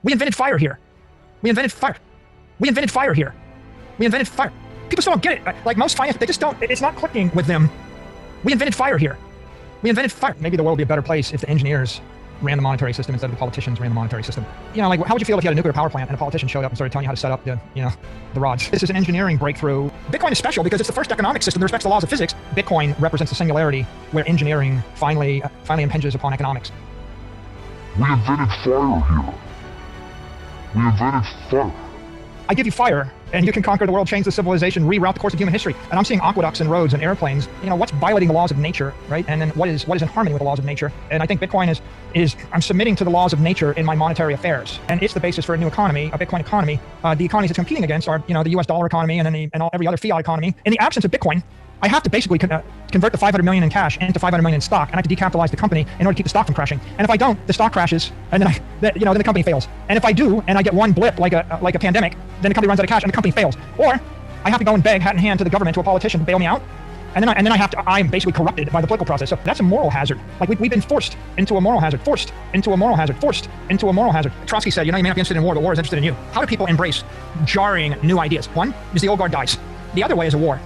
We invented fire here. We invented fire. We invented fire here. We invented fire. People still don't get it. Like most finance, they just don't, it's not clicking with them. We invented fire here. We invented fire. Maybe the world would be a better place if the engineers ran the monetary system instead of the politicians ran the monetary system. You know, like how would you feel if you had a nuclear power plant and a politician showed up and started telling you how to set up the, the rods? This is an engineering breakthrough. Bitcoin is special because it's the first economic system that respects the laws of physics. Bitcoin represents the singularity where engineering finally impinges upon economics. We invented fire here. We invented fire. I give you fire, and you can conquer the world, change the civilization, reroute the course of human history. And I'm seeing aqueducts and roads and airplanes. You know, what's violating the laws of nature, right? And then what is in harmony with the laws of nature? And I think Bitcoin is I'm submitting to the laws of nature in my monetary affairs, and it's the basis for a new economy, a Bitcoin economy. The economies it's competing against are, the U.S. dollar economy and then every other fiat economy. In the absence of Bitcoin, I have to basically convert the 500 million in cash into 500 million in stock, and I have to decapitalize the company in order to keep the stock from crashing. And if I don't, the stock crashes, and then then the company fails. And if I do, and I get one blip like a pandemic, then the company runs out of cash and the company fails. Or I have to go and beg hat in hand to the government, to a politician, to bail me out, and then I'm basically corrupted by the political process. So that's a moral hazard. Like we've been forced into a moral hazard, forced into a moral hazard, forced into a moral hazard. Trotsky said, you may not be interested in war, but war is interested in you. How do people embrace jarring new ideas? One is the old guard dies. The other way is a war.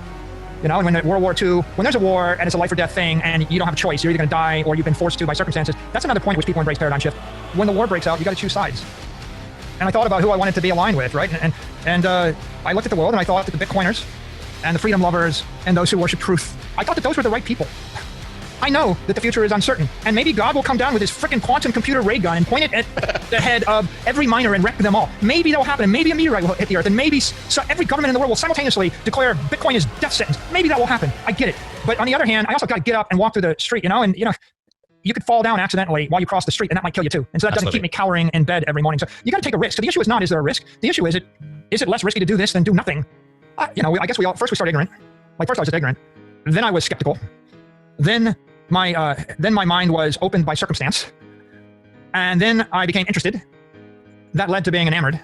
And when World War II, when there's a war and it's a life or death thing and you don't have a choice, you're either going to die or you've been forced to by circumstances, that's another point at which people embrace paradigm shift. When the war breaks out, you got to choose sides. And I thought about who I wanted to be aligned with, right? And I looked at the world and I thought that the Bitcoiners and the freedom lovers and those who worship truth, I thought that those were the right people. I know that the future is uncertain, and maybe God will come down with his freaking quantum computer ray gun and point it at the head of every miner and wreck them all. Maybe that'll happen, and maybe a meteorite will hit the earth, and maybe every government in the world will simultaneously declare Bitcoin is death sentence. Maybe that will happen. I get it. But on the other hand, I also got to get up and walk through the street, and you could fall down accidentally while you cross the street, and that might kill you too. And so that doesn't keep me cowering in bed every morning. So you got to take a risk. So the issue is not, is there a risk? The issue is it less risky to do this than do nothing? I guess first we started ignorant. Like first I was just ignorant. Then I was skeptical. Then my mind was opened by circumstance, and then I became interested. That led to being enamored.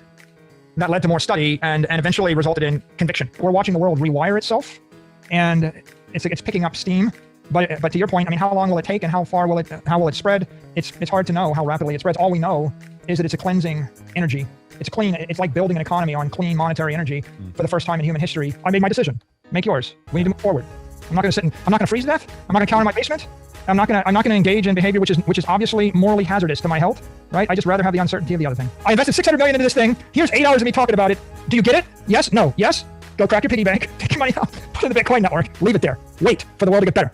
That led to more study, and eventually resulted in conviction. We're watching the world rewire itself, and it's picking up steam. But to your point, how long will it take, and how far will it spread? It's hard to know how rapidly it spreads. All we know is that it's a cleansing energy. It's clean. It's like building an economy on clean monetary energy for the first time in human history. I made my decision. Make yours. We need to move forward. I'm not going to freeze to death. I'm not going to cower in my basement. I'm not going to engage in behavior which is obviously morally hazardous to my health, right? I just rather have the uncertainty of the other thing. I invested $600 million into this thing. Here's 8 hours of me talking about it. Do you get it? Yes? No? Yes? Go crack your piggy bank. Take your money out. Put it in the Bitcoin network. Leave it there. Wait for the world to get better.